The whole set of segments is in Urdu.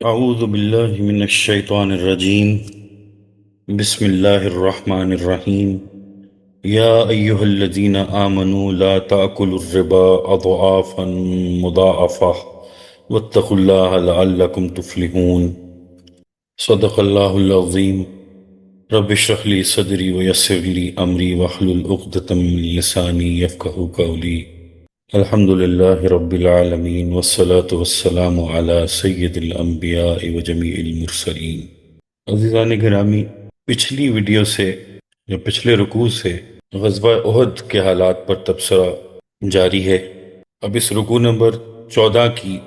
اعوذ باللہ من الشیطان الرجیم بسم اللہ الرحمن الرحیم یا ایہا الذین آمنوا لا تأکلوا الربا اضعافا مضاعفہ واتقوا اللہ لعلکم تفلحون۔ صدق اللہ العظیم۔ رب اشرح لی صدری ویسر لی امری واحلل عقدۃ من لسانی یفقہوا قولی۔ الحمد للہ رب العالمین والصلاة والسلام علی سید الانبیاء و جمیع المرسلین۔ عزیزان گرامی، پچھلی ویڈیو سے یا پچھلے رکوع سے غزوہ احد کے حالات پر تبصرہ جاری ہے۔ اب اس رکوع نمبر 14 کی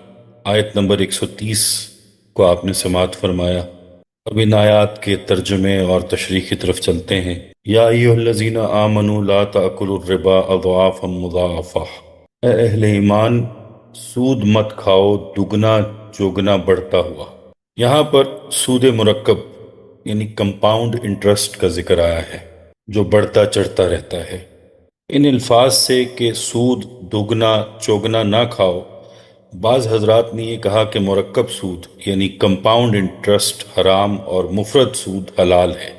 آیت نمبر 130 کو آپ نے سماعت فرمایا۔ اب ان آیات کے ترجمے اور تشریح کی طرف چلتے ہیں۔ یا ایھا الذین آمنوا لا تأکلوا الربا اضعافا مضاعفہ، اے اہل ایمان، سود مت کھاؤ دگنا چوگنا بڑھتا ہوا۔ یہاں پر سود مرکب یعنی کمپاؤنڈ انٹرسٹ کا ذکر آیا ہے، جو بڑھتا چڑھتا رہتا ہے۔ ان الفاظ سے کہ سود دگنا چوگنا نہ کھاؤ، بعض حضرات نے یہ کہا کہ مرکب سود یعنی کمپاؤنڈ انٹرسٹ حرام اور مفرد سود حلال ہے۔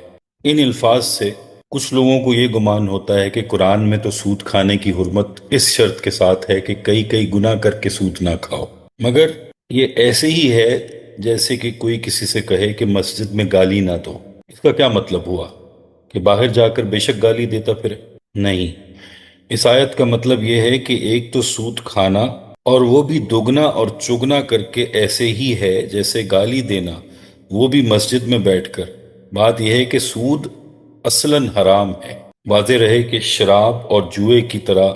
ان الفاظ سے کچھ لوگوں کو یہ گمان ہوتا ہے کہ قرآن میں تو سود کھانے کی حرمت اس شرط کے ساتھ ہے کہ کئی گناہ کر کے سود نہ کھاؤ، مگر یہ ایسے ہی ہے جیسے کہ کوئی کسی سے کہے کہ مسجد میں گالی نہ دو۔ اس کا کیا مطلب ہوا کہ باہر جا کر بے شک گالی دیتا پھرے؟ نہیں، اس آیت کا مطلب یہ ہے کہ ایک تو سود کھانا، اور وہ بھی دگنا اور چگنا کر کے ایسے ہی ہے جیسے گالی دینا، وہ بھی مسجد میں بیٹھ کر۔ بات یہ ہے کہ سود اصلاً حرام ہے۔ واضح رہے کہ شراب اور جوئے کی طرح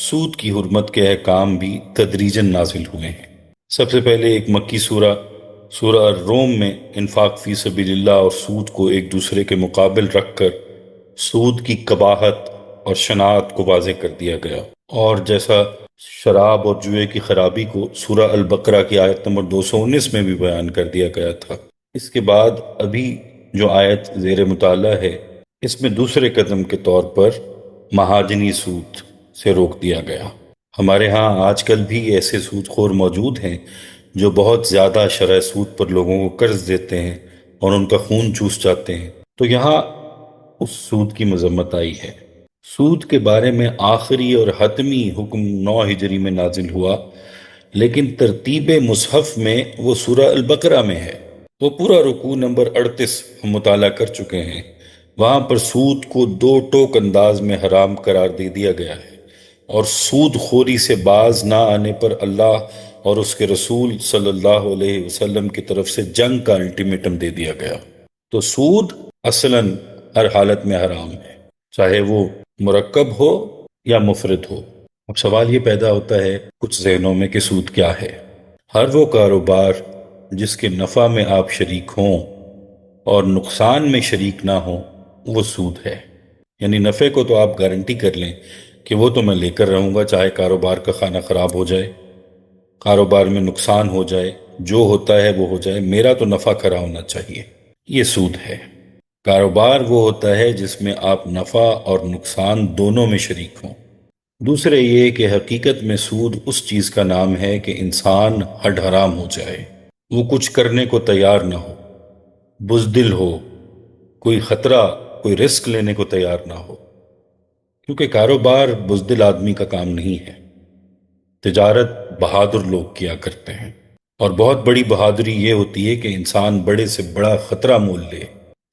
سود کی حرمت کے احکام بھی تدریجاً نازل ہوئے ہیں۔ سب سے پہلے ایک مکی سورہ الروم میں انفاق فی سبیل اللہ اور سود کو ایک دوسرے کے مقابل رکھ کر سود کی قباحت اور شناعت کو واضح کر دیا گیا، اور جیسا شراب اور جوئے کی خرابی کو سورہ البقرہ کی آیت نمبر 219 میں بھی بیان کر دیا گیا تھا۔ اس کے بعد ابھی جو آیت زیر مطالعہ ہے، اس میں دوسرے قدم کے طور پر مہاجنی سود سے روک دیا گیا۔ ہمارے ہاں آج کل بھی ایسے سود خور موجود ہیں جو بہت زیادہ شرح سود پر لوگوں کو قرض دیتے ہیں اور ان کا خون چوس جاتے ہیں، تو یہاں اس سود کی مذمت آئی ہے۔ سود کے بارے میں آخری اور حتمی حکم 9 ہجری میں نازل ہوا، لیکن ترتیب مصحف میں وہ سورہ البقرہ میں ہے۔ وہ پورا رکوع نمبر 38 ہم مطالعہ کر چکے ہیں۔ وہاں پر سود کو 2 ٹوک انداز میں حرام قرار دے دیا گیا ہے، اور سود خوری سے باز نہ آنے پر اللہ اور اس کے رسول صلی اللہ علیہ وسلم کی طرف سے جنگ کا الٹیمیٹم دے دیا گیا۔ تو سود اصلاً ہر حالت میں حرام ہے، چاہے وہ مرکب ہو یا مفرد ہو۔ اب سوال یہ پیدا ہوتا ہے کچھ ذہنوں میں کہ سود کیا ہے؟ ہر وہ کاروبار جس کے نفع میں آپ شریک ہوں اور نقصان میں شریک نہ ہوں، وہ سود ہے۔ یعنی نفع کو تو آپ گارنٹی کر لیں کہ وہ تو میں لے کر رہوں گا، چاہے کاروبار کا خانہ خراب ہو جائے، کاروبار میں نقصان ہو جائے، جو ہوتا ہے وہ ہو جائے، میرا تو نفع کھرا ہونا چاہیے۔ یہ سود ہے۔ کاروبار وہ ہوتا ہے جس میں آپ نفع اور نقصان دونوں میں شریک ہوں۔ دوسرے یہ کہ حقیقت میں سود اس چیز کا نام ہے کہ انسان ہڈ حرام ہو جائے، وہ کچھ کرنے کو تیار نہ ہو، بزدل ہو، کوئی خطرہ کوئی رسک لینے کو تیار نہ ہو، کیونکہ کاروبار بزدل آدمی کا کام نہیں ہے۔ تجارت بہادر لوگ کیا کرتے ہیں، اور بہت بڑی بہادری یہ ہوتی ہے کہ انسان بڑے سے بڑا خطرہ مول لے۔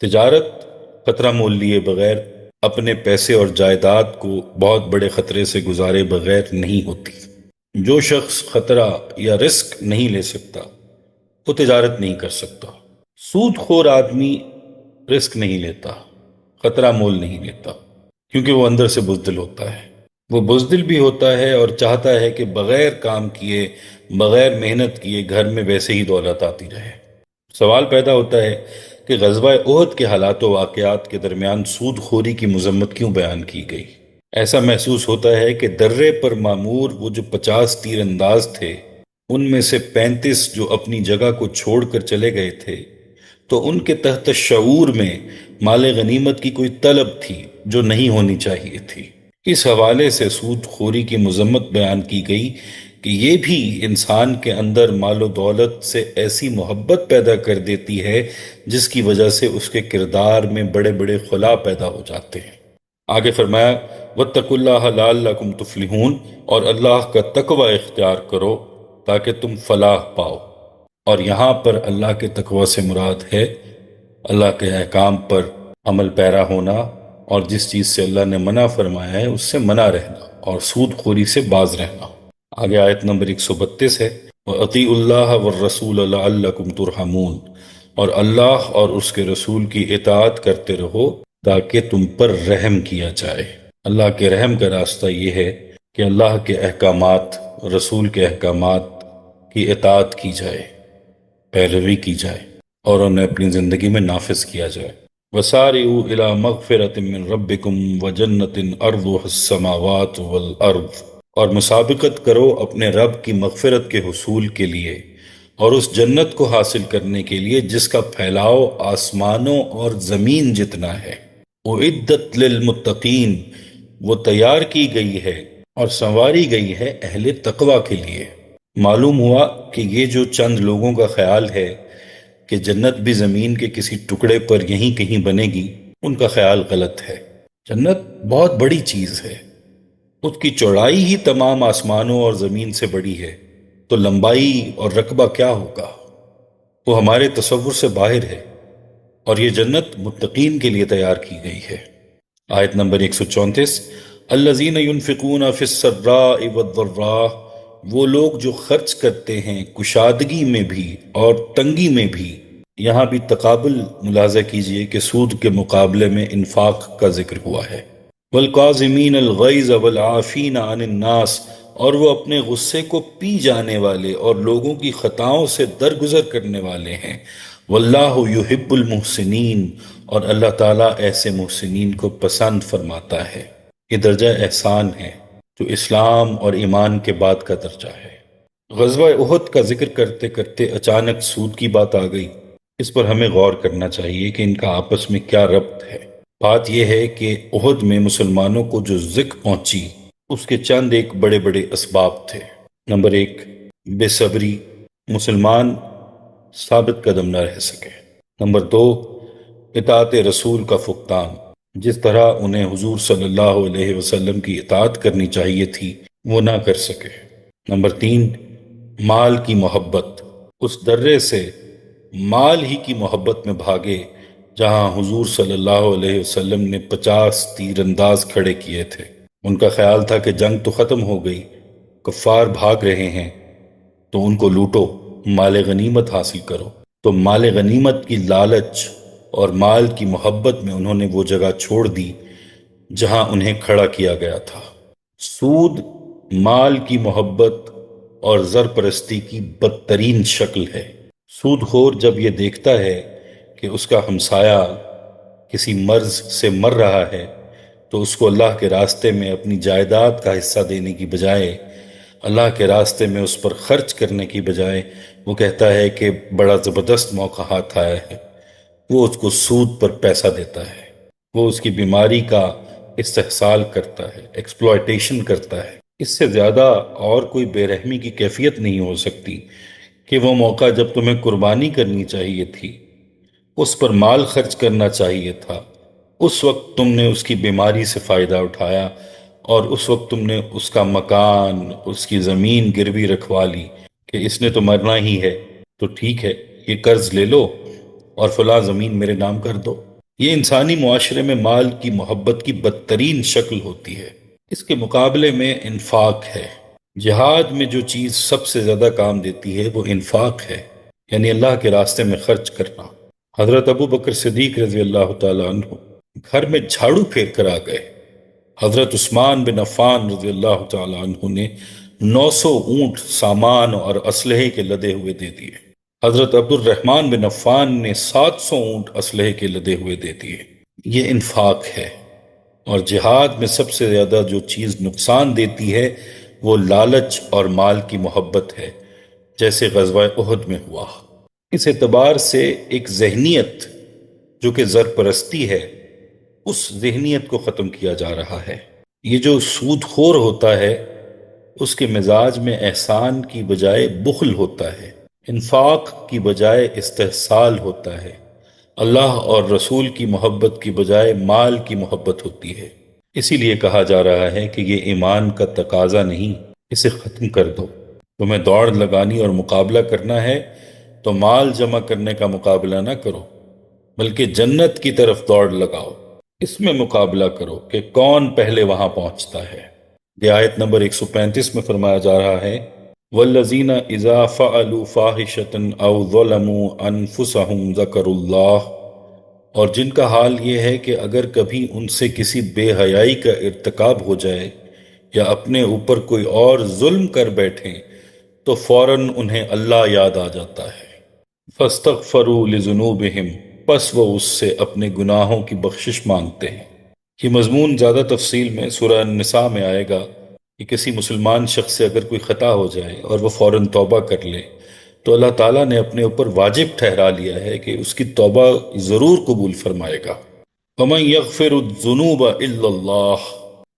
تجارت خطرہ مول لیے بغیر، اپنے پیسے اور جائیداد کو بہت بڑے خطرے سے گزارے بغیر نہیں ہوتی۔ جو شخص خطرہ یا رسک نہیں لے سکتا، وہ تجارت نہیں کر سکتا۔ سود خور آدمی رسک نہیں لیتا، خطرہ مول نہیں لیتا، کیونکہ وہ اندر سے بزدل ہوتا ہے۔ وہ بزدل بھی ہوتا ہے اور چاہتا ہے کہ بغیر کام کیے، بغیر محنت کیے گھر میں ویسے ہی دولت آتی رہے۔ سوال پیدا ہوتا ہے کہ غزوہ احد کے حالات و واقعات کے درمیان سود خوری کی مذمت کیوں بیان کی گئی؟ ایسا محسوس ہوتا ہے کہ درے پر معمور وہ جو 50 تیر انداز تھے، ان میں سے 35 جو اپنی جگہ کو چھوڑ کر چلے گئے تھے، تو ان کے تحت شعور میں مال غنیمت کی کوئی طلب تھی جو نہیں ہونی چاہیے تھی۔ اس حوالے سے سود خوری کی مذمت بیان کی گئی کہ یہ بھی انسان کے اندر مال و دولت سے ایسی محبت پیدا کر دیتی ہے جس کی وجہ سے اس کے کردار میں بڑے بڑے خلا پیدا ہو جاتے ہیں۔ آگے فرمایا وَاتَّقُوا اللَّهَ لَعَلَّكُمْ تُفْلِحُونَ، اور اللہ کا تقوی اختیار کرو تاکہ تم فلاح پاؤ۔ اور یہاں پر اللہ کے تقوی سے مراد ہے اللہ کے احکام پر عمل پیرا ہونا، اور جس چیز سے اللہ نے منع فرمایا ہے اس سے منع رہنا، اور سود خوری سے باز رہنا۔ آگے آیت نمبر 132 ہے وَأَطِيعُوا اللَّهَ وَالرَّسُولَ لَعَلَّكُمْ تُرْحَمُونَ، اور اللہ اور اس کے رسول کی اطاعت کرتے رہو تاکہ تم پر رحم کیا جائے۔ اللہ کے رحم کا راستہ یہ ہے کہ اللہ کے احکامات، رسول کے احکامات کی اطاعت کی جائے، پیروی کی جائے، اور انہیں اپنی زندگی میں نافذ کیا جائے۔ وَسَارِعُوا إِلَى مَغْفِرَةٍ مِّن رَبِّكُمْ وَجَنَّةٍ أَرْضُهَا السَّمَاوَاتُ وَالْأَرْضُ، اور مسابقت کرو اپنے رب کی مغفرت کے حصول کے لیے اور اس جنت کو حاصل کرنے کے لیے جس کا پھیلاؤ آسمانوں اور زمین جتنا ہے۔ اُعِدَّتْ لِلْمُتَّقِينَ، وہ تیار کی گئی ہے اور سنواری گئی ہے اہل تقوی کے لیے۔ معلوم ہوا کہ یہ جو چند لوگوں کا خیال ہے کہ جنت بھی زمین کے کسی ٹکڑے پر یہیں کہیں بنے گی، ان کا خیال غلط ہے۔ جنت بہت بڑی چیز ہے، اس کی چوڑائی ہی تمام آسمانوں اور زمین سے بڑی ہے، تو لمبائی اور رقبہ کیا ہوگا؟ وہ ہمارے تصور سے باہر ہے، اور یہ جنت متقین کے لیے تیار کی گئی ہے۔ آیت نمبر 134 الذین ينفقون فی السراء والضراء، وہ لوگ جو خرچ کرتے ہیں کشادگی میں بھی اور تنگی میں بھی۔ یہاں بھی تقابل ملاحظہ کیجئے کہ سود کے مقابلے میں انفاق کا ذکر ہوا ہے۔ والکاظمین الغیظ والعافین عن الناس، اور وہ اپنے غصے کو پی جانے والے اور لوگوں کی خطاؤں سے درگزر کرنے والے ہیں۔ واللہ یحب المحسنین، اور اللہ تعالیٰ ایسے محسنین کو پسند فرماتا ہے۔ یہ درجہ احسان ہے جو اسلام اور ایمان کے بعد کا درجہ ہے۔ غزوہ احد کا ذکر کرتے کرتے اچانک سود کی بات آ گئی۔ اس پر ہمیں غور کرنا چاہیے کہ ان کا آپس میں کیا ربط ہے۔ بات یہ ہے کہ احد میں مسلمانوں کو جو ذک پہنچی اس کے چند ایک بڑے بڑے اسباب تھے۔ نمبر 1، بے صبری، مسلمان ثابت قدم نہ رہ سکے۔ نمبر 2، اطاعت رسول کا فقدان، جس طرح انہیں حضور صلی اللہ علیہ وسلم کی اطاعت کرنی چاہیے تھی وہ نہ کر سکے۔ نمبر 3، مال کی محبت، اس درے سے مال ہی کی محبت میں بھاگے جہاں حضور صلی اللہ علیہ وسلم نے 50 تیر انداز کھڑے کیے تھے۔ ان کا خیال تھا کہ جنگ تو ختم ہو گئی، کفار بھاگ رہے ہیں تو ان کو لوٹو، مال غنیمت حاصل کرو۔ تو مال غنیمت کی لالچ اور مال کی محبت میں انہوں نے وہ جگہ چھوڑ دی جہاں انہیں کھڑا کیا گیا تھا۔ سود مال کی محبت اور زر پرستی کی بدترین شکل ہے۔ سود خور جب یہ دیکھتا ہے کہ اس کا ہمسایہ کسی مرض سے مر رہا ہے تو اس کو اللہ کے راستے میں اپنی جائیداد کا حصہ دینے کی بجائے، اللہ کے راستے میں اس پر خرچ کرنے کی بجائے، وہ کہتا ہے کہ بڑا زبردست موقع ہاتھ آیا ہے، وہ اس کو سود پر پیسہ دیتا ہے، وہ اس کی بیماری کا استحصال کرتا ہے، ایکسپلائٹیشن کرتا ہے۔ اس سے زیادہ اور کوئی بے رحمی کی کیفیت نہیں ہو سکتی کہ وہ موقع جب تمہیں قربانی کرنی چاہیے تھی، اس پر مال خرچ کرنا چاہیے تھا، اس وقت تم نے اس کی بیماری سے فائدہ اٹھایا، اور اس وقت تم نے اس کا مکان، اس کی زمین گروی رکھوا لی کہ اس نے تو مرنا ہی ہے، تو ٹھیک ہے یہ قرض لے لو اور فلاں زمین میرے نام کر دو۔ یہ انسانی معاشرے میں مال کی محبت کی بدترین شکل ہوتی ہے۔ اس کے مقابلے میں انفاق ہے۔ جہاد میں جو چیز سب سے زیادہ کام دیتی ہے وہ انفاق ہے، یعنی اللہ کے راستے میں خرچ کرنا۔ حضرت ابو بکر صدیق رضی اللہ تعالیٰ عنہ گھر میں جھاڑو پھیر کر آ گئے۔ حضرت عثمان بن عفان رضی اللہ تعالیٰ عنہ نے 900 اونٹ سامان اور اسلحے کے لدے ہوئے دے دیے۔ حضرت عبد الرحمن بن عفان نے 700 اونٹ اسلحے کے لدے ہوئے دے دیے۔ یہ انفاق ہے۔ اور جہاد میں سب سے زیادہ جو چیز نقصان دیتی ہے وہ لالچ اور مال کی محبت ہے، جیسے غزوہ احد میں ہوا۔ اس اعتبار سے ایک ذہنیت جو کہ زر پرستی ہے، اس ذہنیت کو ختم کیا جا رہا ہے۔ یہ جو سود خور ہوتا ہے اس کے مزاج میں احسان کی بجائے بخل ہوتا ہے، انفاق کی بجائے استحصال ہوتا ہے، اللہ اور رسول کی محبت کی بجائے مال کی محبت ہوتی ہے۔ اسی لیے کہا جا رہا ہے کہ یہ ایمان کا تقاضا نہیں، اسے ختم کر دو۔ تمہیں دوڑ لگانی اور مقابلہ کرنا ہے تو مال جمع کرنے کا مقابلہ نہ کرو، بلکہ جنت کی طرف دوڑ لگاؤ، اس میں مقابلہ کرو کہ کون پہلے وہاں پہنچتا ہے۔ یہ آیت نمبر 135 میں فرمایا جا رہا ہے وَالَّذِينَ إِذَا فَعَلُوا فَاحِشَةً أَوْ ظَلَمُوا أَنفُسَهُمْ ذَكَرُوا اللَّهَ، اور جن کا حال یہ ہے کہ اگر کبھی ان سے کسی بے حیائی کا ارتکاب ہو جائے یا اپنے اوپر کوئی اور ظلم کر بیٹھیں تو فوراً انہیں اللہ یاد آ جاتا ہے۔ فَاسْتَغْفَرُوا لِذُنُوبِهِمْ، پس وہ اس سے اپنے گناہوں کی بخشش مانگتے ہیں۔ یہ مضمون زیادہ تفصیل میں سورہ النساء میں آئے گا کہ کسی مسلمان شخص سے اگر کوئی خطا ہو جائے اور وہ فوراً توبہ کر لے تو اللہ تعالیٰ نے اپنے اوپر واجب ٹھہرا لیا ہے کہ اس کی توبہ ضرور قبول فرمائے گا۔ وَمَن يَغْفِرُ الذُّنُوبَ إِلَّا اللَّهُ،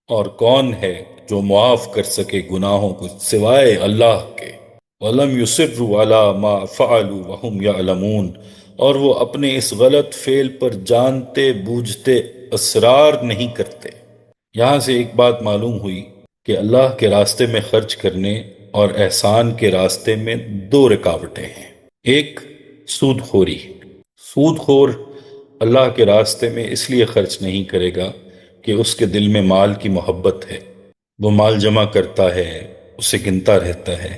اور کون ہے جو معاف کر سکے گناہوں کو سوائے اللہ کے۔ وَلَمْ يُصِرُّوا عَلَى مَا فَعَلُوا وَهُمْ يَعْلَمُونَ، اور وہ اپنے اس غلط فعل پر جانتے بوجھتے اصرار نہیں کرتے۔ یہاں سے ایک بات معلوم ہوئی کہ اللہ کے راستے میں خرچ کرنے اور احسان کے راستے میں دو رکاوٹیں ہیں۔ ایک، سود خوری۔ سود خور اللہ کے راستے میں اس لیے خرچ نہیں کرے گا کہ اس کے دل میں مال کی محبت ہے، وہ مال جمع کرتا ہے، اسے گنتا رہتا ہے،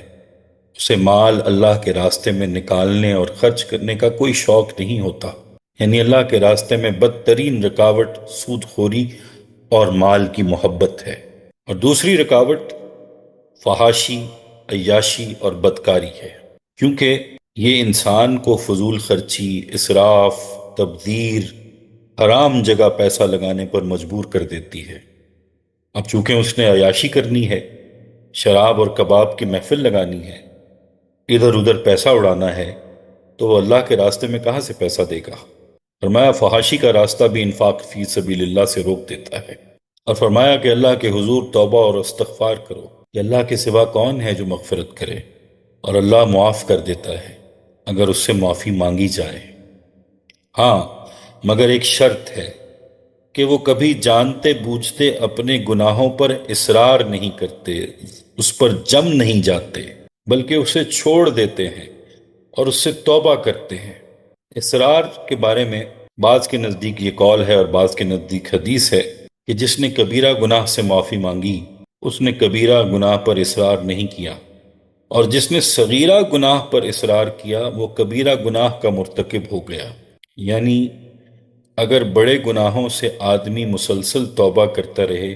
اسے مال اللہ کے راستے میں نکالنے اور خرچ کرنے کا کوئی شوق نہیں ہوتا۔ یعنی اللہ کے راستے میں بدترین رکاوٹ سود خوری اور مال کی محبت ہے۔ اور دوسری رکاوٹ فحاشی، عیاشی اور بدکاری ہے، کیونکہ یہ انسان کو فضول خرچی، اسراف، تبذیر، حرام جگہ پیسہ لگانے پر مجبور کر دیتی ہے۔ اب چونکہ اس نے عیاشی کرنی ہے، شراب اور کباب کی محفل لگانی ہے، ادھر ادھر پیسہ اڑانا ہے، تو وہ اللہ کے راستے میں کہاں سے پیسہ دے گا؟ فرمایا فحاشی کا راستہ بھی انفاق فی سبیل اللہ سے روک دیتا ہے، اور فرمایا کہ اللہ کے حضور توبہ اور استغفار کرو، کہ اللہ کے سوا کون ہے جو مغفرت کرے، اور اللہ معاف کر دیتا ہے اگر اس سے معافی مانگی جائے۔ ہاں، مگر ایک شرط ہے کہ وہ کبھی جانتے بوجھتے اپنے گناہوں پر اصرار نہیں کرتے، اس پر جم نہیں جاتے، بلکہ اسے چھوڑ دیتے ہیں اور اس سے توبہ کرتے ہیں۔ اصرار کے بارے میں بعض کے نزدیک یہ قول ہے اور بعض کے نزدیک حدیث ہے کہ جس نے کبیرہ گناہ سے معافی مانگی اس نے کبیرہ گناہ پر اصرار نہیں کیا، اور جس نے صغیرہ گناہ پر اصرار کیا وہ کبیرہ گناہ کا مرتکب ہو گیا۔ یعنی اگر بڑے گناہوں سے آدمی مسلسل توبہ کرتا رہے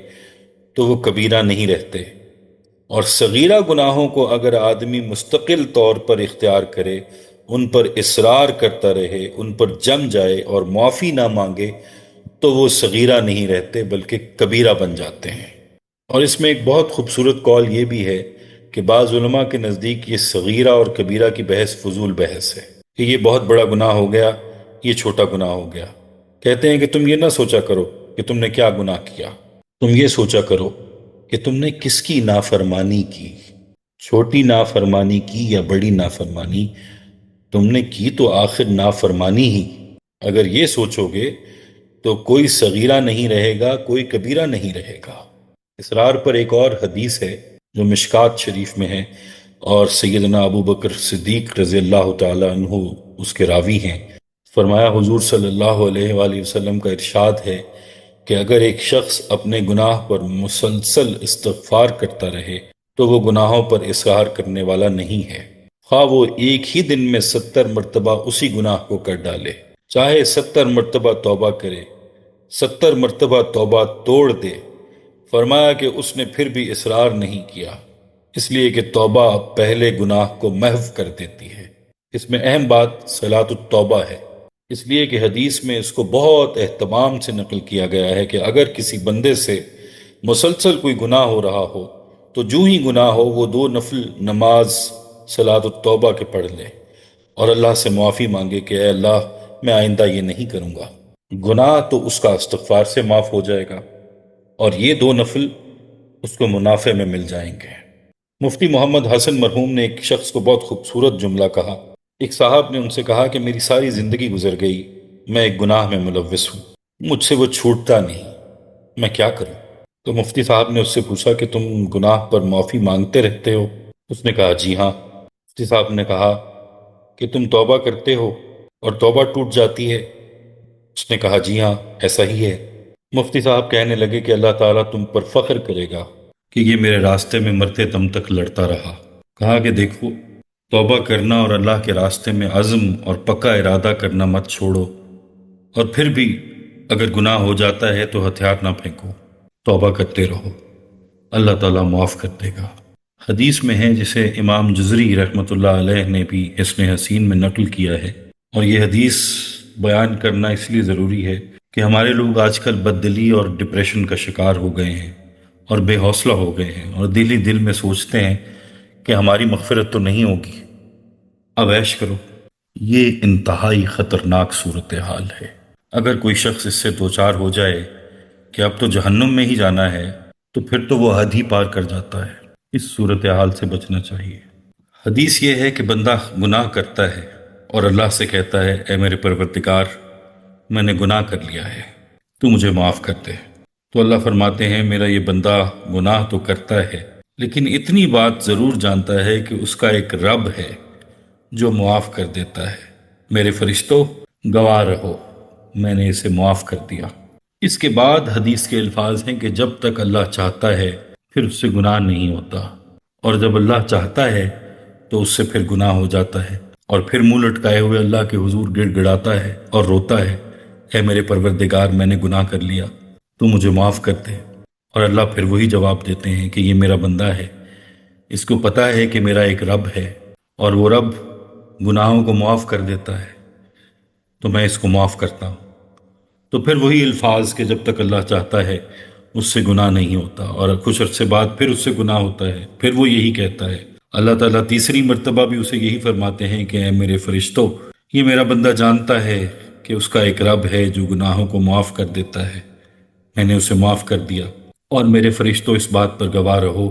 تو وہ کبیرہ نہیں رہتے، اور صغیرہ گناہوں کو اگر آدمی مستقل طور پر اختیار کرے، ان پر اصرار کرتا رہے، ان پر جم جائے اور معافی نہ مانگے تو وہ صغیرہ نہیں رہتے بلکہ کبیرہ بن جاتے ہیں۔ اور اس میں ایک بہت خوبصورت قول یہ بھی ہے کہ بعض علماء کے نزدیک یہ صغیرہ اور کبیرہ کی بحث فضول بحث ہے، کہ یہ بہت بڑا گناہ ہو گیا، یہ چھوٹا گناہ ہو گیا۔ کہتے ہیں کہ تم یہ نہ سوچا کرو کہ تم نے کیا گناہ کیا، تم یہ سوچا کرو کہ تم نے کس کی نافرمانی کی، چھوٹی نافرمانی کی یا بڑی نافرمانی، تم نے کی تو آخر نافرمانی ہی۔ اگر یہ سوچو گے تو کوئی صغیرہ نہیں رہے گا، کوئی کبیرہ نہیں رہے گا۔ اسرار پر ایک اور حدیث ہے جو مشکات شریف میں ہے، اور سیدنا ابو بکر صدیق رضی اللہ تعالی عنہ اس کے راوی ہیں۔ فرمایا حضور صلی اللہ علیہ وآلہ وسلم کا ارشاد ہے کہ اگر ایک شخص اپنے گناہ پر مسلسل استغفار کرتا رہے تو وہ گناہوں پر اصرار کرنے والا نہیں ہے، خواہ وہ ایک ہی دن میں 70 مرتبہ اسی گناہ کو کر ڈالے، چاہے 70 مرتبہ توبہ کرے، 70 مرتبہ توبہ توڑ دے۔ فرمایا کہ اس نے پھر بھی اصرار نہیں کیا، اس لیے کہ توبہ پہلے گناہ کو محو کر دیتی ہے۔ اس میں اہم بات صلاۃ التوبہ ہے، اس لیے کہ حدیث میں اس کو بہت اہتمام سے نقل کیا گیا ہے کہ اگر کسی بندے سے مسلسل کوئی گناہ ہو رہا ہو تو جو ہی گناہ ہو وہ 2 نفل نماز صلاۃ التوبہ کے پڑھ لے اور اللہ سے معافی مانگے کہ اے اللہ میں آئندہ یہ نہیں کروں گا۔ گناہ تو اس کا استغفار سے معاف ہو جائے گا، اور یہ 2 نفل اس کو منافع میں مل جائیں گے۔ مفتی محمد حسن مرحوم نے ایک شخص کو بہت خوبصورت جملہ کہا۔ ایک صاحب نے ان سے کہا کہ میری ساری زندگی گزر گئی، میں ایک گناہ میں ملوث ہوں، مجھ سے وہ چھوٹتا نہیں، میں کیا کروں؟ تو مفتی صاحب نے اس سے پوچھا کہ تم گناہ پر معافی مانگتے رہتے ہو؟ اس نے کہا جی ہاں۔ مفتی صاحب نے کہا کہ تم توبہ کرتے ہو اور توبہ ٹوٹ جاتی ہے؟ اس نے کہا جی ہاں، ایسا ہی ہے۔ مفتی صاحب کہنے لگے کہ اللہ تعالیٰ تم پر فخر کرے گا کہ یہ میرے راستے میں مرتے دم تک لڑتا رہا۔ کہا کہ دیکھو، توبہ کرنا اور اللہ کے راستے میں عزم اور پکا ارادہ کرنا مت چھوڑو، اور پھر بھی اگر گناہ ہو جاتا ہے تو ہتھیار نہ پھینکو، توبہ کرتے رہو، اللہ تعالیٰ معاف کر دے گا۔ حدیث میں ہے، جسے امام جزری رحمۃ اللہ علیہ نے بھی حسن حسین میں نقل کیا ہے، اور یہ حدیث بیان کرنا اس لیے ضروری ہے کہ ہمارے لوگ آج کل بددلی اور ڈپریشن کا شکار ہو گئے ہیں اور بے حوصلہ ہو گئے ہیں، اور دل ہی دل میں سوچتے ہیں کہ ہماری مغفرت تو نہیں ہوگی، اب عیش کرو۔ یہ انتہائی خطرناک صورتحال ہے۔ اگر کوئی شخص اس سے دوچار ہو جائے کہ اب تو جہنم میں ہی جانا ہے، تو پھر تو وہ حد ہی پار کر جاتا ہے۔ اس صورتحال سے بچنا چاہیے۔ حدیث یہ ہے کہ بندہ گناہ کرتا ہے اور اللہ سے کہتا ہے اے میرے پروردگار، میں نے گناہ کر لیا ہے، تو مجھے معاف کر دے۔ تو اللہ فرماتے ہیں میرا یہ بندہ گناہ تو کرتا ہے، لیکن اتنی بات ضرور جانتا ہے کہ اس کا ایک رب ہے جو معاف کر دیتا ہے۔ میرے فرشتوں، گواہ رہو، میں نے اسے معاف کر دیا۔ اس کے بعد حدیث کے الفاظ ہیں کہ جب تک اللہ چاہتا ہے پھر اس سے گناہ نہیں ہوتا، اور جب اللہ چاہتا ہے تو اس سے پھر گناہ ہو جاتا ہے، اور پھر منہ لٹکائے ہوئے اللہ کے حضور گڑ گڑاتا ہے اور روتا ہے اے میرے پروردگار، میں نے گناہ کر لیا، تو مجھے معاف کر دے۔ اور اللہ پھر وہی جواب دیتے ہیں کہ یہ میرا بندہ ہے، اس کو پتا ہے کہ میرا ایک رب ہے، اور وہ رب گناہوں کو معاف کر دیتا ہے، تو میں اس کو معاف کرتا ہوں۔ تو پھر وہی الفاظ کہ جب تک اللہ چاہتا ہے اس سے گناہ نہیں ہوتا، اور کچھ عرصے بعد پھر اس سے گناہ ہوتا ہے، پھر وہ یہی کہتا ہے۔ اللہ تعالیٰ تیسری مرتبہ بھی اسے یہی فرماتے ہیں کہ اے میرے فرشتوں، یہ میرا بندہ جانتا ہے کہ اس کا ایک رب ہے جو گناہوں کو معاف کر دیتا ہے، میں نے اسے معاف کر دیا، اور میرے فرشتوں اس بات پر گواہ رہو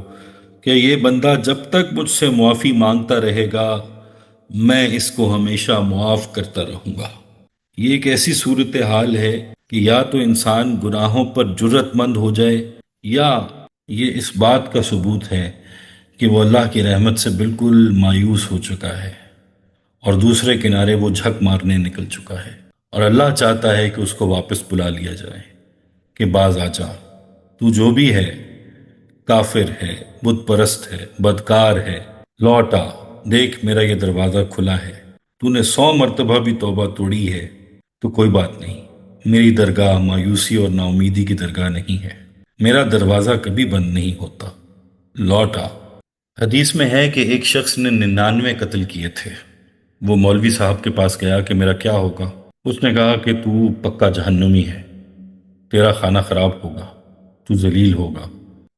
کہ یہ بندہ جب تک مجھ سے معافی مانگتا رہے گا میں اس کو ہمیشہ معاف کرتا رہوں گا۔ یہ ایک ایسی صورتحال ہے کہ یا تو انسان گناہوں پر جرت مند ہو جائے، یا یہ اس بات کا ثبوت ہے کہ وہ اللہ کی رحمت سے بالکل مایوس ہو چکا ہے، اور دوسرے کنارے وہ جھک مارنے نکل چکا ہے، اور اللہ چاہتا ہے کہ اس کو واپس بلا لیا جائے کہ باز آ جا، تو جو بھی ہے، کافر ہے، بت پرست ہے، بدکار ہے، لوٹ آ، دیکھ میرا یہ دروازہ کھلا ہے، تو نے 100 مرتبہ بھی توبہ توڑی ہے تو کوئی بات نہیں، میری درگاہ مایوسی اور نا امیدی کی درگاہ نہیں ہے، میرا دروازہ کبھی بند نہیں ہوتا، لوٹ آ۔ حدیث میں ہے کہ ایک شخص نے 99 قتل کیے تھے۔ وہ مولوی صاحب کے پاس گیا کہ میرا کیا ہوگا؟ اس نے کہا کہ تو پکا جہنمی ہے، تیرا کھانا خراب ہوگا، تو ذلیل ہوگا۔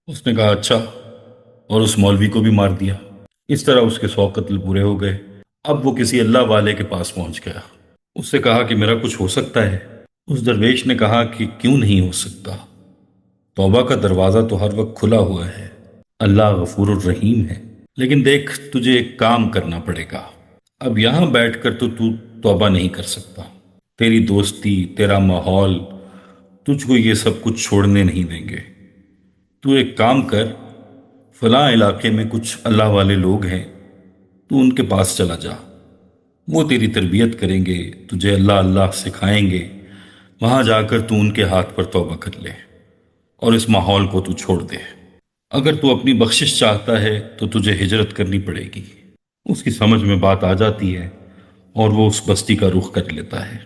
اس نے کہا اچھا، اور اس مولوی کو بھی مار دیا۔ اس طرح اس کے 100 قتل پورے ہو گئے۔ اب وہ کسی اللہ والے کے پاس پہنچ گیا، اس سے کہا کہ میرا کچھ ہو سکتا ہے؟ اس درویش نے کہا کہ کیوں نہیں ہو سکتا، توبہ کا دروازہ تو ہر وقت کھلا ہوا ہے، اللہ غفور الرحیم ہے، لیکن دیکھ تجھے ایک کام کرنا پڑے گا، اب یہاں بیٹھ کر تو توبہ نہیں کر سکتا، تیری دوستی، تیرا ماحول تجھ کو یہ سب کچھ چھوڑنے نہیں دیں گے، تو ایک کام کر، فلاں علاقے میں کچھ اللہ والے لوگ ہیں، تو ان کے پاس چلا جا، وہ تیری تربیت کریں گے، تجھے اللہ اللہ سکھائیں گے، وہاں جا کر تو ان کے ہاتھ پر توبہ کر لے اور اس ماحول کو تو چھوڑ دے۔ اگر تو اپنی بخشش چاہتا ہے تو تجھے ہجرت کرنی پڑے گی۔ اس کی سمجھ میں بات آ جاتی ہے اور وہ اس بستی کا رخ کر لیتا ہے۔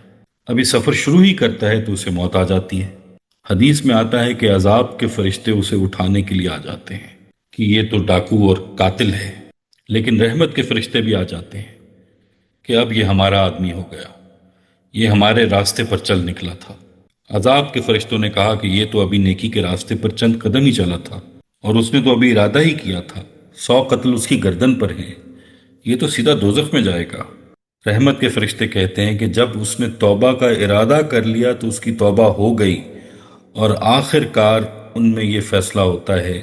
ابھی سفر شروع ہی کرتا ہے تو اسے موت آ جاتی ہے۔ حدیث میں آتا ہے کہ عذاب کے فرشتے اسے اٹھانے کے لیے آ جاتے ہیں کہ یہ تو ڈاکو اور قاتل ہے، لیکن رحمت کے فرشتے بھی آ جاتے ہیں کہ اب یہ ہمارا آدمی ہو گیا، یہ ہمارے راستے پر چل نکلا تھا۔ عذاب کے فرشتوں نے کہا کہ یہ تو ابھی نیکی کے راستے پر چند قدم ہی چلا تھا، اور اس نے تو ابھی ارادہ ہی کیا تھا، 100 قتل اس کی گردن پر ہیں، یہ تو سیدھا دوزخ میں جائے گا۔ رحمت کے فرشتے کہتے ہیں کہ جب اس نے توبہ کا ارادہ کر لیا تو اس کی توبہ ہو گئی، اور آخر کار ان میں یہ فیصلہ ہوتا ہے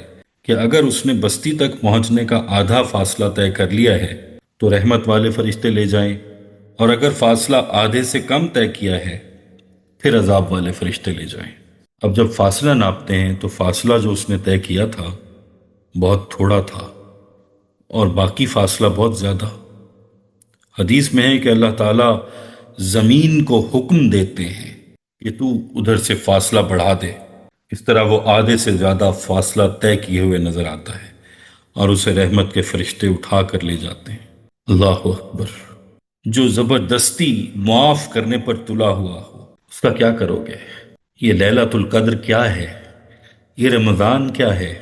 کہ اگر اس نے بستی تک پہنچنے کا آدھا فاصلہ طے کر لیا ہے تو رحمت والے فرشتے لے جائیں، اور اگر فاصلہ آدھے سے کم طے کیا ہے پھر عذاب والے فرشتے لے جائیں۔ اب جب فاصلہ ناپتے ہیں تو فاصلہ جو اس نے طے کیا تھا بہت تھوڑا تھا اور باقی فاصلہ بہت زیادہ۔ حدیث میں ہے کہ اللہ تعالیٰ زمین کو حکم دیتے ہیں کہ تو ادھر سے فاصلہ بڑھا دے، اس طرح وہ آدھے سے زیادہ فاصلہ طے کیے ہوئے نظر آتا ہے اور اسے رحمت کے فرشتے اٹھا کر لے جاتے ہیں۔ اللہ اکبر! جو زبردستی معاف کرنے پر تلا ہوا ہو اس کا کیا کرو گے؟ یہ لیلۃ القدر کیا ہے؟ یہ رمضان کیا ہے؟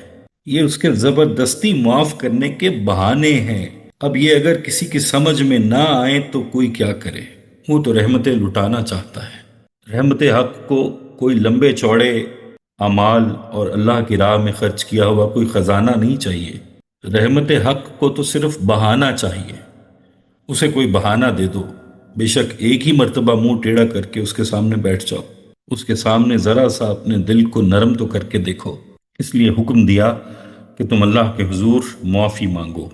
یہ اس کے زبردستی معاف کرنے کے بہانے ہیں۔ اب یہ اگر کسی کی سمجھ میں نہ آئے تو کوئی کیا کرے؟ وہ تو رحمتیں لٹانا چاہتا ہے۔ رحمت حق کو کوئی لمبے چوڑے اعمال اور اللہ کی راہ میں خرچ کیا ہوا کوئی خزانہ نہیں چاہیے۔ رحمت حق کو تو صرف بہانہ چاہیے، اسے کوئی بہانہ دے دو، بے شک ایک ہی مرتبہ منہ ٹیڑھا کر کے اس کے سامنے بیٹھ جاؤ، اس کے سامنے ذرا سا اپنے دل کو نرم تو کر کے دیکھو۔ اس لیے حکم دیا کہ تم اللہ کے حضور معافی مانگو۔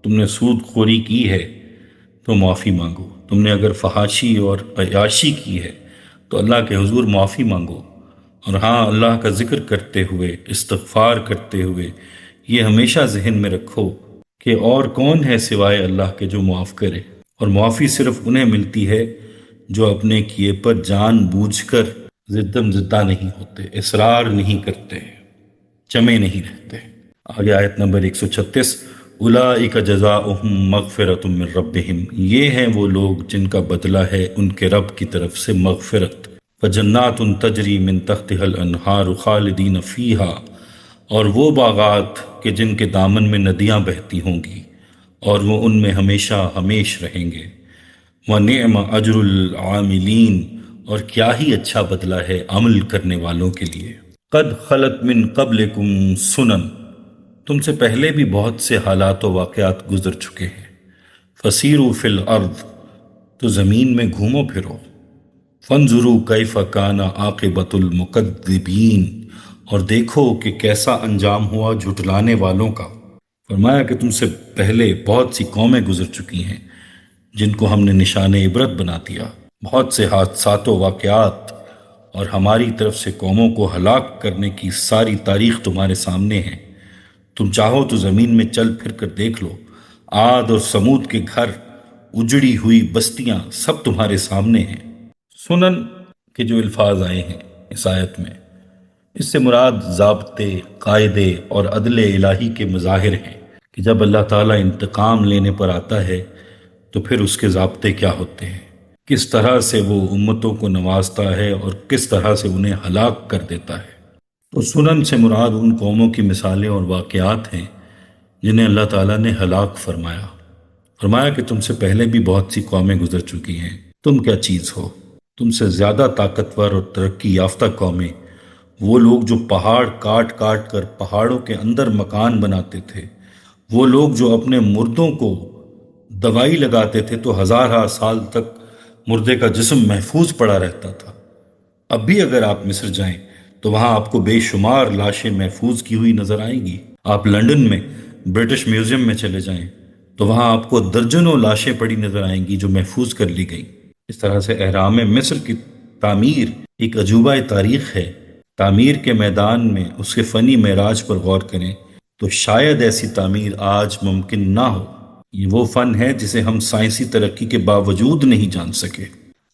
تم نے سود خوری کی ہے تو معافی مانگو، تم نے اگر فحاشی اور عیاشی کی ہے تو اللہ کے حضور معافی مانگو، اور ہاں، اللہ کا ذکر کرتے ہوئے، استغفار کرتے ہوئے یہ ہمیشہ ذہن میں رکھو کہ اور کون ہے سوائے اللہ کے جو معاف کرے، اور معافی صرف انہیں ملتی ہے جو اپنے کیے پر جان بوجھ کر زدم زدہ نہیں ہوتے، اصرار نہیں کرتے، جمے نہیں رہتے۔ آگے آیت نمبر 136، اولئک جزاؤہم مغفرۃ من ربہم، یہ ہیں وہ لوگ جن کا بدلہ ہے ان کے رب کی طرف سے مغفرت، فجنات تجری من تحتها الانہار خالدین فیہا، اور وہ باغات کہ جن کے دامن میں ندیاں بہتی ہوں گی اور وہ ان میں ہمیشہ ہمیش رہیں گے۔ وَنِعْمَ أَجْرُ الْعَامِلِينَ، اور کیا ہی اچھا بدلہ ہے عمل کرنے والوں کے لیے۔ قَدْ خَلَتْ مِن قَبْلِكُمْ سُنَن، تم سے پہلے بھی بہت سے حالات و واقعات گزر چکے ہیں۔ فَسِيرُوا فِي الْأَرْضِ، تو زمین میں گھومو پھرو۔ فَانظُرُوا كَيْفَ كَانَ عَاقِبَةُ الْمُكَذِّبِينَ، اور دیکھو کہ کیسا انجام ہوا جھٹلانے والوں کا۔ فرمایا کہ تم سے پہلے بہت سی قومیں گزر چکی ہیں جن کو ہم نے نشان عبرت بنا دیا، بہت سے حادثات و واقعات، اور ہماری طرف سے قوموں کو ہلاک کرنے کی ساری تاریخ تمہارے سامنے ہے۔ تم چاہو تو زمین میں چل پھر کر دیکھ لو، عاد اور سمود کے گھر، اجڑی ہوئی بستیاں سب تمہارے سامنے ہیں۔ سنن کے جو الفاظ آئے ہیں اس آیت میں، اس سے مراد ضابطے، قاعدے اور عدل الہی کے مظاہر ہیں کہ جب اللہ تعالیٰ انتقام لینے پر آتا ہے تو پھر اس کے ضابطے کیا ہوتے ہیں، کس طرح سے وہ امتوں کو نوازتا ہے اور کس طرح سے انہیں ہلاک کر دیتا ہے۔ تو سنن سے مراد ان قوموں کی مثالیں اور واقعات ہیں جنہیں اللہ تعالیٰ نے ہلاک فرمایا۔ فرمایا کہ تم سے پہلے بھی بہت سی قومیں گزر چکی ہیں، تم کیا چیز ہو؟ تم سے زیادہ طاقتور اور ترقی یافتہ قومیں، وہ لوگ جو پہاڑ کاٹ کاٹ کر پہاڑوں کے اندر مکان بناتے تھے، وہ لوگ جو اپنے مردوں کو دوائی لگاتے تھے تو ہزارہ سال تک مردے کا جسم محفوظ پڑا رہتا تھا۔ اب بھی اگر آپ مصر جائیں تو وہاں آپ کو بے شمار لاشیں محفوظ کی ہوئی نظر آئیں گی۔ آپ لندن میں برٹش میوزیم میں چلے جائیں تو وہاں آپ کو درجنوں لاشیں پڑی نظر آئیں گی جو محفوظ کر لی گئیں۔ اس طرح سے اہرام مصر کی تعمیر ایک عجوبہ تاریخ ہے۔ تعمیر کے میدان میں اس کے فنی معراج پر غور کریں تو شاید ایسی تعمیر آج ممکن نہ ہو۔ یہ وہ فن ہے جسے ہم سائنسی ترقی کے باوجود نہیں جان سکے۔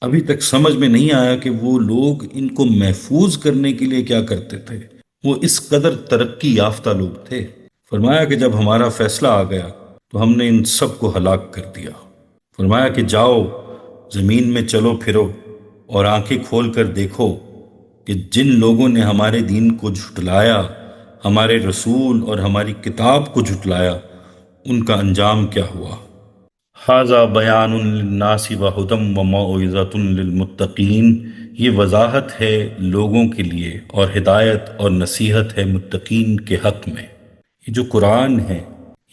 ابھی تک سمجھ میں نہیں آیا کہ وہ لوگ ان کو محفوظ کرنے کے لیے کیا کرتے تھے۔ وہ اس قدر ترقی یافتہ لوگ تھے۔ فرمایا کہ جب ہمارا فیصلہ آ گیا تو ہم نے ان سب کو ہلاک کر دیا۔ فرمایا کہ جاؤ زمین میں چلو پھرو اور آنکھیں کھول کر دیکھو کہ جن لوگوں نے ہمارے دین کو جھٹلایا، ہمارے رسول اور ہماری کتاب کو جھٹلایا، ان کا انجام کیا ہوا۔ ھذا بیان للناس وہدی وموعظۃ للمتقین، یہ وضاحت ہے لوگوں کے لیے اور ہدایت اور نصیحت ہے متقین کے حق میں۔ یہ جو قرآن ہے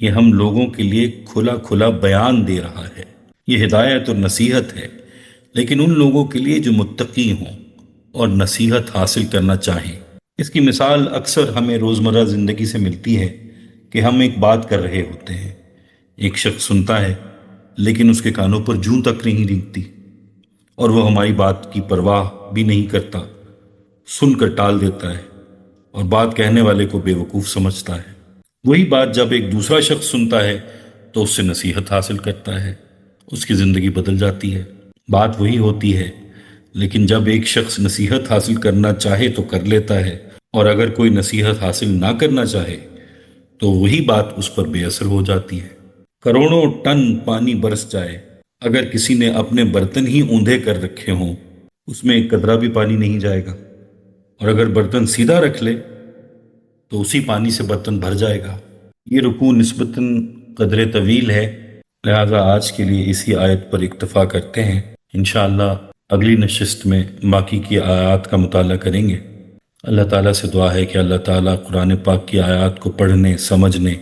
یہ ہم لوگوں کے لیے کھلا کھلا بیان دے رہا ہے، یہ ہدایت اور نصیحت ہے، لیکن ان لوگوں کے لیے جو متقی ہوں اور نصیحت حاصل کرنا چاہیں۔ اس کی مثال اکثر ہمیں روزمرہ زندگی سے ملتی ہے کہ ہم ایک بات کر رہے ہوتے ہیں، ایک شخص سنتا ہے لیکن اس کے کانوں پر جوں تک نہیں رینگتی، اور وہ ہماری بات کی پرواہ بھی نہیں کرتا، سن کر ٹال دیتا ہے اور بات کہنے والے کو بے وقوف سمجھتا ہے۔ وہی بات جب ایک دوسرا شخص سنتا ہے تو اس سے نصیحت حاصل کرتا ہے، اس کی زندگی بدل جاتی ہے۔ بات وہی ہوتی ہے، لیکن جب ایک شخص نصیحت حاصل کرنا چاہے تو کر لیتا ہے، اور اگر کوئی نصیحت حاصل نہ کرنا چاہے تو وہی بات اس پر بے اثر ہو جاتی ہے۔ کروڑوں ٹن پانی برس جائے، اگر کسی نے اپنے برتن ہی اوندھے کر رکھے ہوں، اس میں ایک قطرہ بھی پانی نہیں جائے گا، اور اگر برتن سیدھا رکھ لے تو اسی پانی سے برتن بھر جائے گا۔ یہ رکوع نسبتاً قدر طویل ہے، لہذا آج کے لیے اسی آیت پر اکتفا کرتے ہیں۔ انشاءاللہ اگلی نشست میں باقی کی آیات کا مطالعہ کریں گے۔ اللہ تعالیٰ سے دعا ہے کہ اللہ تعالیٰ قرآن پاک کی آیات کو پڑھنے، سمجھنے،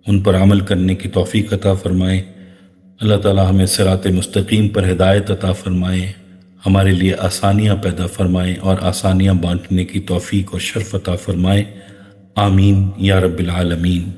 ان پر عمل کرنے کی توفیق عطا فرمائے۔ اللہ تعالیٰ ہمیں صراط مستقیم پر ہدایت عطا فرمائے، ہمارے لیے آسانیاں پیدا فرمائے اور آسانیاں بانٹنے کی توفیق اور شرف عطا فرمائے۔ آمین یا رب العالمین۔